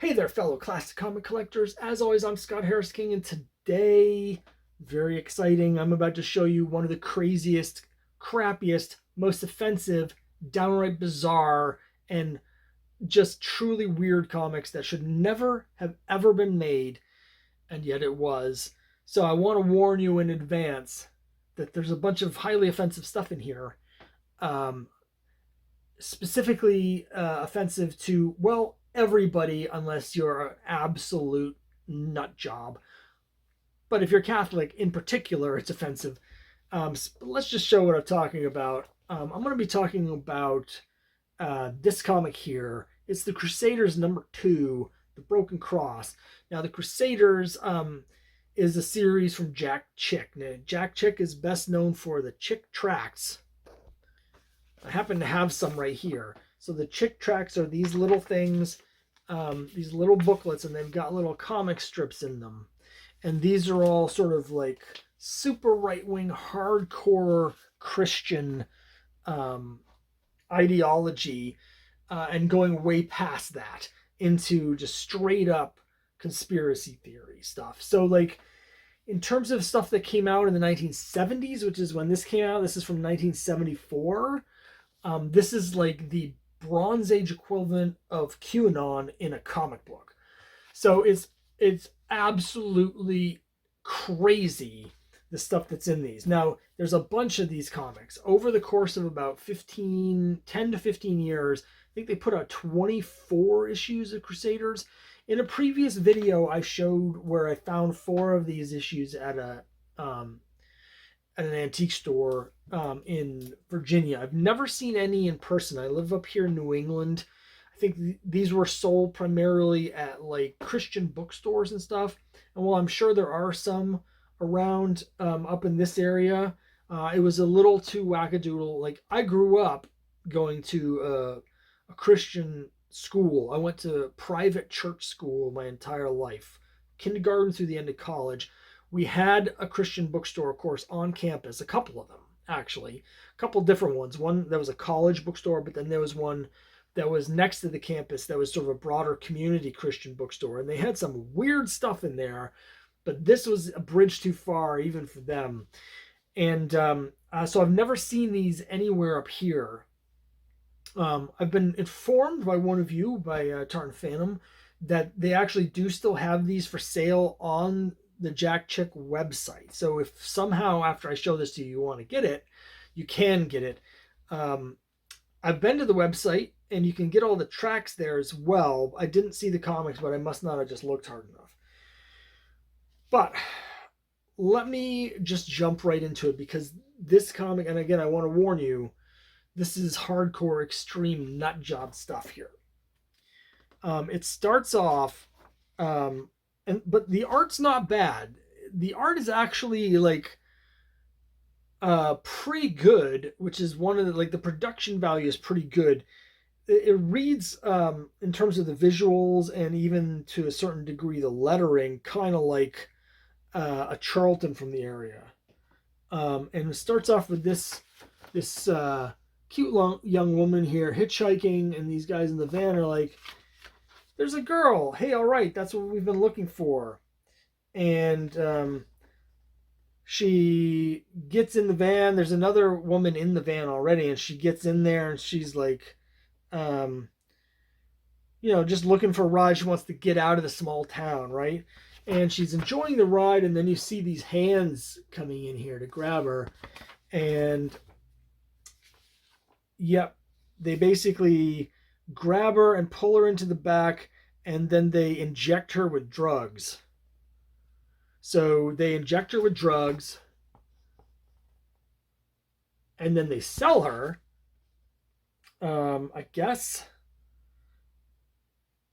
Hey there, fellow classic comic collectors. As always, I'm Scott Harris King, and today, very exciting, I'm about to show you one of the craziest, crappiest, most offensive, downright bizarre, and just truly weird comics that should never have ever been made, and yet it was. So I want to warn you in advance that there's a bunch of highly offensive stuff in here. Um, Specifically offensive to, well, everybody unless you're an absolute nut job. But if you're Catholic in particular, it's offensive. Let's just show what I'm talking about. I'm going to be talking about this comic here. It's the Crusaders #2, The Broken Cross. Now, the Crusaders is a series from Jack Chick. Now, Jack Chick is best known for the Chick Tracts. I happen to have some right here. So the Chick Tracts are these little things, these little booklets, and they've got little comic strips in them. And these are all sort of like super right-wing, hardcore Christian ideology, and going way past that into just straight up conspiracy theory stuff. So like, in terms of stuff that came out in the 1970s, which is when this came out, this is from 1974. This is like the Bronze Age equivalent of QAnon in a comic book. So it's absolutely crazy, the stuff that's in these. Now, there's a bunch of these comics. Over the course of about 10 to 15 years, I think they put out 24 issues of Crusaders. In a previous video, I showed where I found 4 of these issues at an antique store in Virginia. I've never seen any in person. I live up here in New England. I think these were sold primarily at like Christian bookstores and stuff. And while I'm sure there are some around up in this area, it was a little too wackadoodle. Like, I grew up going to a Christian school. I went to private church school my entire life, kindergarten through the end of college. We had a Christian bookstore, of course, on campus, a couple of them, actually, a couple different ones. One that was a college bookstore, but then there was one that was next to the campus that was sort of a broader community Christian bookstore. And they had some weird stuff in there, but this was a bridge too far even for them. And so I've never seen these anywhere up here. I've been informed by one of you, by Tartan Phantom, that they actually do still have these for sale on the Jack Chick website. So if somehow after I show this to you, you want to get it, you can get it. I've been to the website and you can get all the tracks there as well. I didn't see the comics, but I must not have just looked hard enough. But let me just jump right into it, because this comic, and again, I want to warn you, this is hardcore, extreme nut job stuff here. It starts off, but the art's not bad. The art is actually like pretty good, which is one of the, like, the production value is pretty good. It reads in terms of the visuals and even to a certain degree the lettering, kind of like a Charlton from the area. And it starts off with this cute young woman here hitchhiking, and these guys in the van are like, there's a girl. Hey, all right, that's what we've been looking for. And she gets in the van. There's another woman in the van already, and she gets in there, and she's like, just looking for a ride. She wants to get out of the small town, right? And she's enjoying the ride, and then you see these hands coming in here to grab her. And, yep, they basically grab her and pull her into the back, and then they inject her with drugs. So they inject her with drugs, and then they sell her. I guess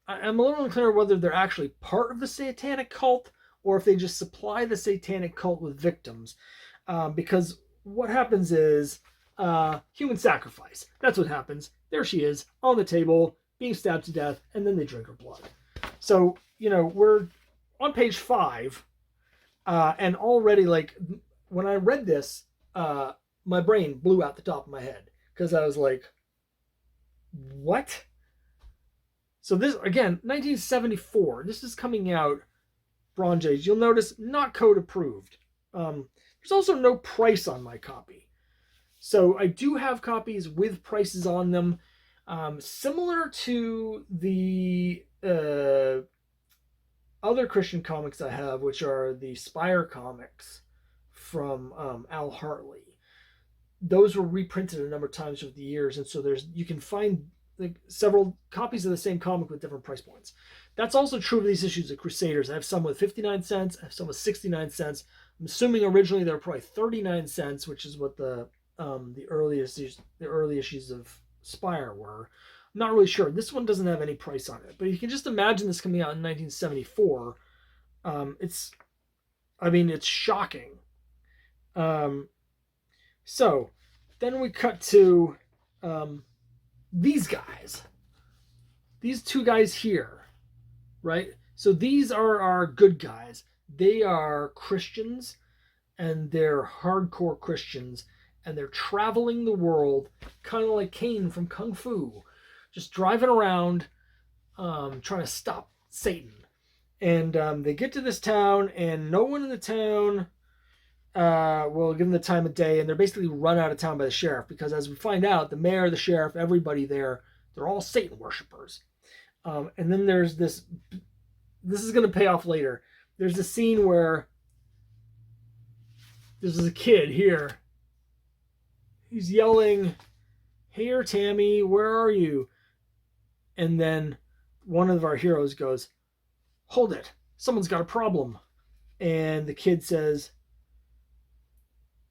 I'm a little unclear whether they're actually part of the satanic cult or if they just supply the satanic cult with victims. Because what happens is human sacrifice. That's what happens. There she is on the table, being stabbed to death, and then they drink her blood. So, we're on page 5, and already, like, when I read this, my brain blew out the top of my head, because I was like, what? So this, again, 1974. This is coming out Bronze Age. You'll notice not code approved. There's also no price on my copy. So I do have copies with prices on them. Similar to the other Christian comics I have, which are the Spire comics from Al Hartley. Those were reprinted a number of times over the years, and so you can find like several copies of the same comic with different price points. That's also true of these issues of Crusaders. I have some with 59 cents, I have some with 69 cents. I'm assuming originally they were probably 39 cents, which is what the early issues of Spire were. I'm not really sure. This one doesn't have any price on it, but you can just imagine this coming out in 1974. It's shocking. So then we cut to these guys. These two guys here, right? So these are our good guys. They are Christians, and they're hardcore Christians, and they're traveling the world, kind of like Cain from Kung Fu, just driving around, trying to stop Satan. And they get to this town, and no one in the town will give them the time of day, and they're basically run out of town by the sheriff, because as we find out, the mayor, the sheriff, everybody there, they're all Satan worshipers. And then there's this is going to pay off later. There's a scene where there's a kid here. He's yelling, "Here, Tammy, where are you?" And then one of our heroes goes, "Hold it, someone's got a problem." And the kid says,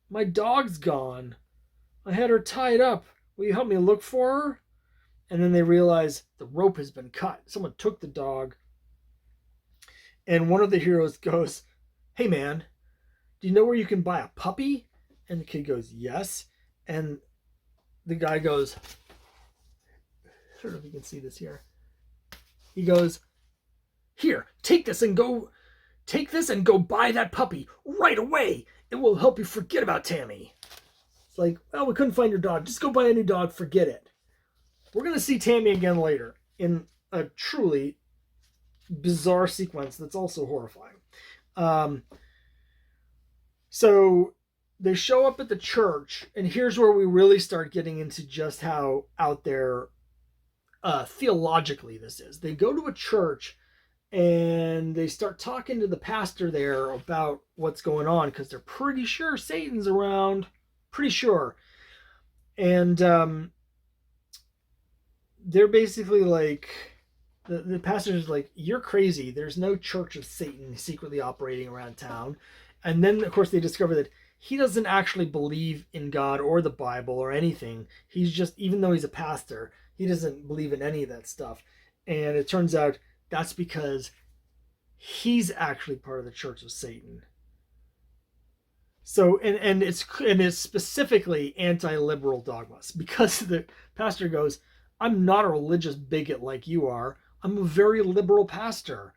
"My dog's gone. I had her tied up. Will you help me look for her?" And then they realize the rope has been cut. Someone took the dog. And one of the heroes goes, "Hey man, do you know where you can buy a puppy?" And the kid goes, "Yes." And the guy goes, I don't know if you can see this here. He goes, "Here, take this and go buy that puppy right away. It will help you forget about Tammy." It's like, well, we couldn't find your dog. Just go buy a new dog. Forget it. We're going to see Tammy again later in a truly bizarre sequence that's also horrifying. So they show up at the church, and here's where we really start getting into just how out there theologically this is. They go to a church, and they start talking to the pastor there about what's going on, because they're pretty sure Satan's around. Pretty sure. And they're basically like, the pastor's like, "You're crazy. There's no church of Satan secretly operating around town." And then, of course, they discover that he doesn't actually believe in God or the Bible or anything. He's just, even though he's a pastor, he doesn't believe in any of that stuff. And it turns out that's because he's actually part of the Church of Satan. So, and it's specifically anti-liberal dogmas, because the pastor goes, "I'm not a religious bigot like you are. I'm a very liberal pastor."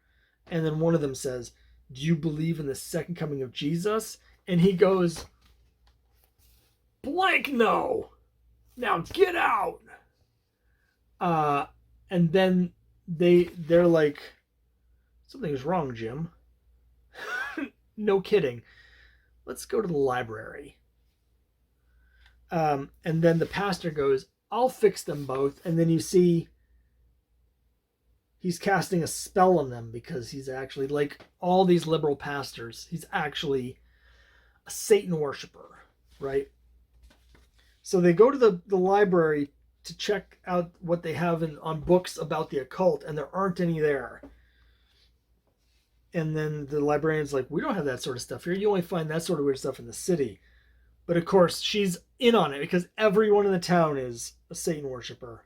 And then one of them says, "Do you believe in the second coming of Jesus?" And he goes, "Blank no. Now get out." And then they're like, "Something's wrong, Jim." No kidding. "Let's go to the library." And then the pastor goes, "I'll fix them both." And then you see he's casting a spell on them, because he's actually, like all these liberal pastors, he's actually a Satan worshiper, right? So they go to the library to check out what they have on books about the occult, and there aren't any there. And then the librarian's like, "We don't have that sort of stuff here. You only find that sort of weird stuff in the city." But of course, she's in on it, because everyone in the town is a Satan worshiper.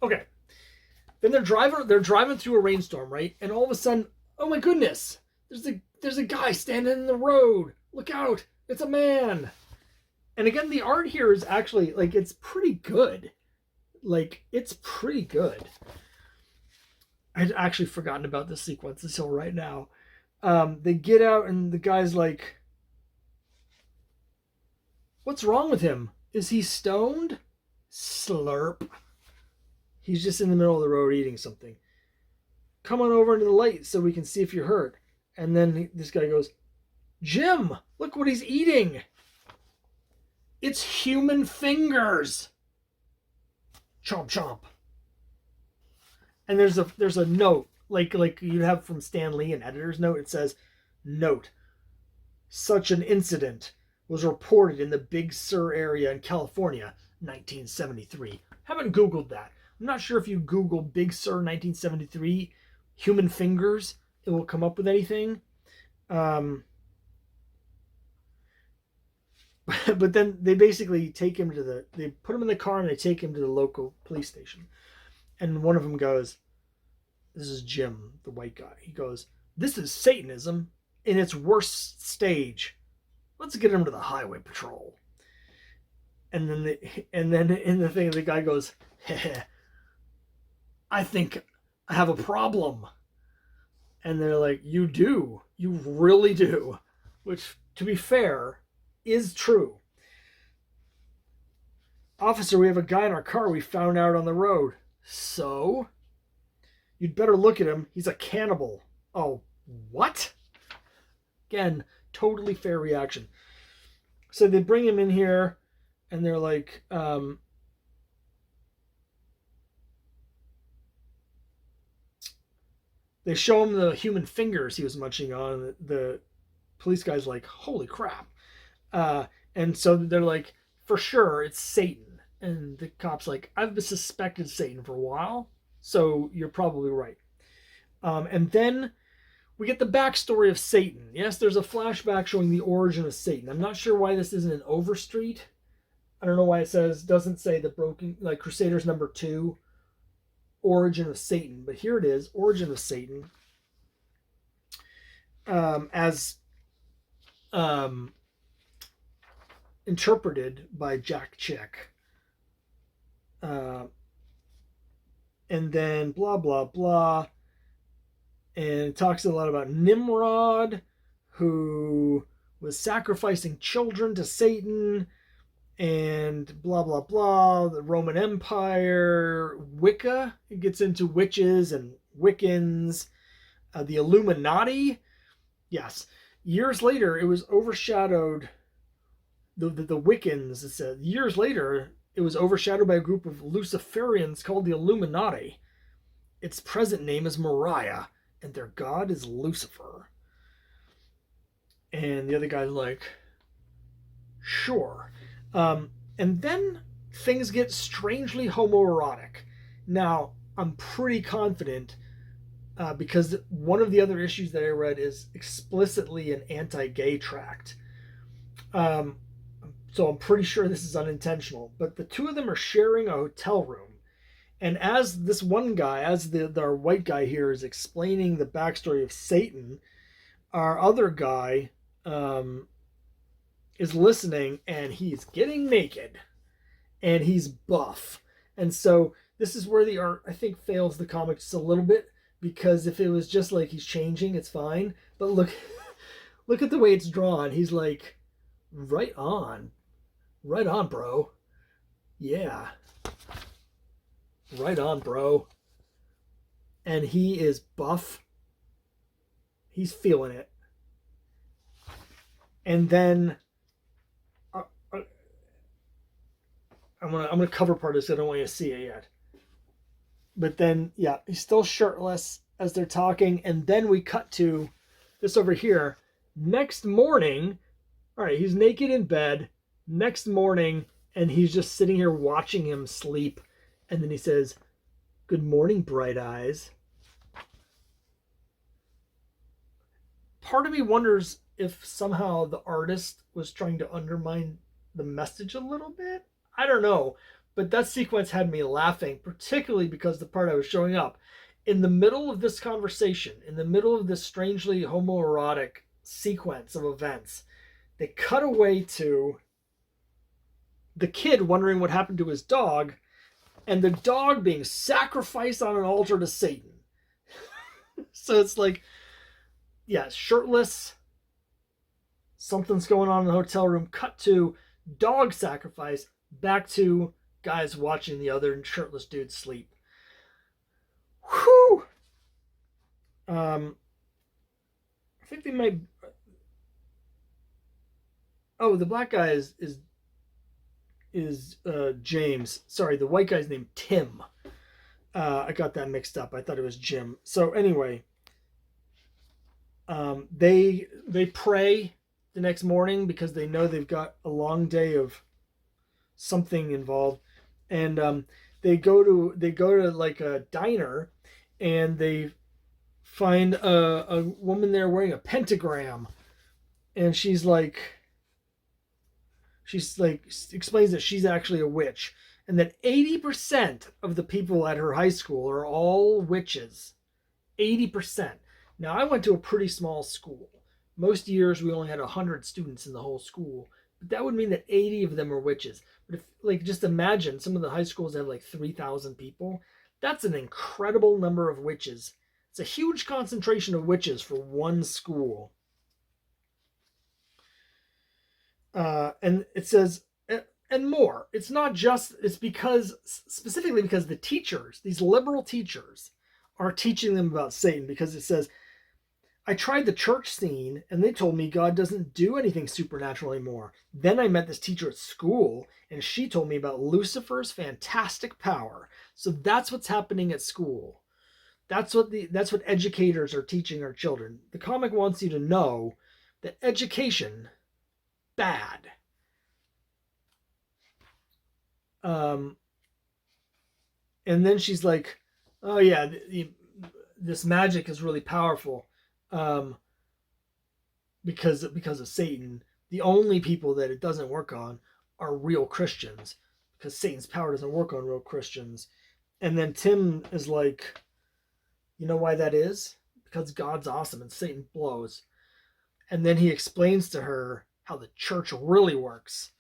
Okay. Then they're driving through a rainstorm, right? And all of a sudden, oh my goodness, there's a guy standing in the road. Look out. It's a man. And again, the art here is actually, like, it's pretty good. Like, it's pretty good. I'd actually forgotten about this sequence until right now. They get out, and the guy's like, "What's wrong with him? Is he stoned? Slurp. He's just in the middle of the road eating something. Come on over into the light so we can see if you're hurt. And then this guy goes, Jim, look what he's eating. It's human fingers. Chomp chomp. And there's a note, like you'd have from Stan Lee, an editor's note. It says, note, such an incident was reported in the Big Sur area in California, 1973. Haven't Googled that. I'm not sure if you Google Big Sur 1973 human fingers, it will come up with anything. But then they basically take him to they put him in the car and they take him to the local police station. And one of them goes, this is Jim, the white guy. He goes, this is Satanism in its worst stage. Let's get him to the highway patrol. And then in the thing, the guy goes, I think I have a problem. And they're like, you do. You really do. Which, to be fair, is true. Officer, we have a guy in our car we found out on the road. So? You'd better look at him. He's a cannibal. Oh, what? Again, totally fair reaction. So they bring him in here and they're like, they show him the human fingers he was munching on. The police guy's like, holy crap. And so they're like, for sure, it's Satan. And the cop's like, I've suspected Satan for a while, so you're probably right. And then we get the backstory of Satan. Yes, there's a flashback showing the origin of Satan. I'm not sure why this isn't in Overstreet. I don't know why it doesn't say the broken, like Crusaders #2, origin of Satan. But here it is, origin of Satan. As interpreted by Jack Chick. And then blah, blah, blah. And it talks a lot about Nimrod, who was sacrificing children to Satan, and blah, blah, blah. The Roman Empire, Wicca. It gets into witches and Wiccans. The Illuminati. Yes. Years later, it was overshadowed. The Wiccans, it said. Years later, it was overshadowed by a group of Luciferians called the Illuminati. Its present name is Moriah, and their god is Lucifer. And the other guy's like, sure. And then things get strangely homoerotic. Now, I'm pretty confident, because one of the other issues that I read is explicitly an anti-gay tract. So I'm pretty sure this is unintentional. But the two of them are sharing a hotel room. And as this one guy, as our white guy here is explaining the backstory of Satan, our other guy is listening, and he's getting naked. And he's buff. And so this is where the art, I think, fails the comic just a little bit. Because if it was just like he's changing, it's fine. But look at the way it's drawn. He's like, right on. Right on, bro. Yeah. Right on, bro. And he is buff. He's feeling it. And then I'm gonna cover part of this. I don't want you to see it yet. But then, yeah, he's still shirtless as they're talking, and then we cut to this over here. Next morning, all right, he's naked in bed. Next morning, and he's just sitting here watching him sleep. And then he says, good morning, bright eyes. Part of me wonders if somehow the artist was trying to undermine the message a little bit. I don't know. But that sequence had me laughing, particularly because the part I was showing up. In the middle of this conversation, in the middle of this strangely homoerotic sequence of events, they cut away to the kid wondering what happened to his dog, and the dog being sacrificed on an altar to Satan. So it's like, yeah, shirtless, something's going on in the hotel room, cut to dog sacrifice, back to guys watching the other shirtless dude sleep. Whew. I think they might. Oh, the black guy is James. Sorry, the white guy's named Tim. I got that mixed up. I thought it was Jim. So anyway, they pray the next morning because they know they've got a long day of something involved, and they go to like a diner, and they find a woman there wearing a pentagram, and she's like explains that she's actually a witch, and that 80% of the people at her high school are all witches. 80%. Now, I went to a pretty small school. Most years we only had 100 students in the whole school, but that would mean that 80 of them are witches. But if, like, just imagine some of the high schools have like 3,000 people. That's an incredible number of witches. It's a huge concentration of witches for one school. And it says, and more. It's not just, it's because, specifically because the teachers, these liberal teachers, are teaching them about Satan, because it says, I tried the church scene and they told me God doesn't do anything supernatural anymore. Then I met this teacher at school and she told me about Lucifer's fantastic power. So that's what's happening at school. That's what educators are teaching our children. The comic wants you to know that education, bad. And then she's like, oh yeah, this magic is really powerful, because of Satan. The only people that it doesn't work on are real Christians, because Satan's power doesn't work on real Christians. And then Tim is like, you know why that is? Because God's awesome and Satan blows. And then he explains to her how the church really works,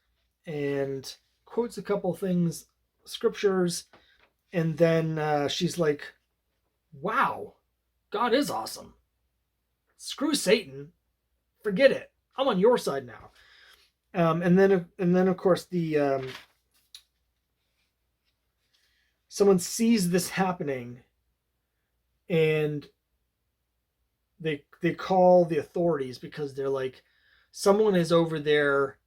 and quotes a couple things, scriptures, and then she's like, wow, God is awesome. Screw Satan. Forget it. I'm on your side now. And then of course someone sees this happening, and they call the authorities, because they're like, someone is over there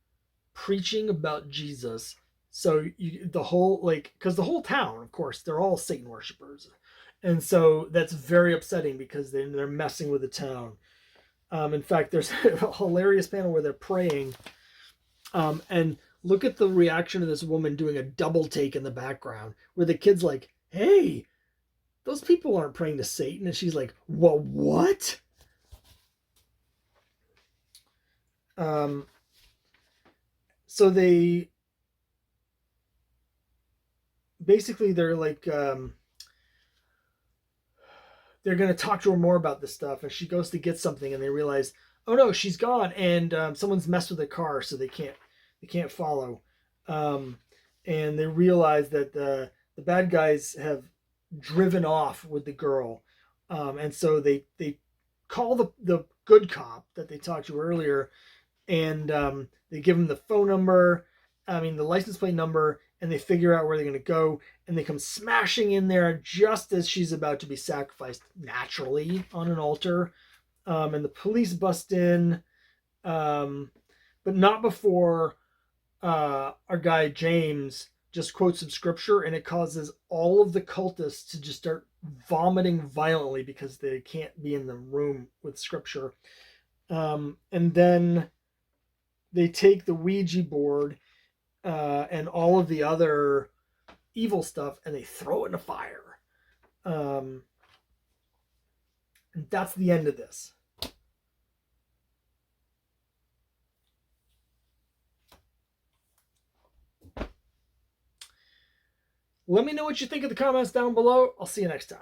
preaching about Jesus. So the whole, like, because the whole town, of course, they're all Satan worshipers, and so that's very upsetting because they're messing with the town. In fact, there's a hilarious panel where they're praying, and look at the reaction of this woman doing a double take in the background, where the kid's like, "Hey, those people aren't praying to Satan," and she's like, "Well, what?" So they basically, they're like, they're going to talk to her more about this stuff, and she goes to get something, and they realize, oh no, she's gone, and someone's messed with the car, so they can't follow. And they realize that the bad guys have driven off with the girl, and so they call the good cop that they talked to earlier, and they give him the phone number, the license plate number, and they figure out where they're going to go, and they come smashing in there just as she's about to be sacrificed naturally on an altar. And the police bust in, but not before our guy James just quotes some scripture, and it causes all of the cultists to just start vomiting violently because they can't be in the room with scripture. And then they take the Ouija board and all of the other evil stuff, and they throw it in a fire. And that's the end of this. Let me know what you think in the comments down below. I'll see you next time.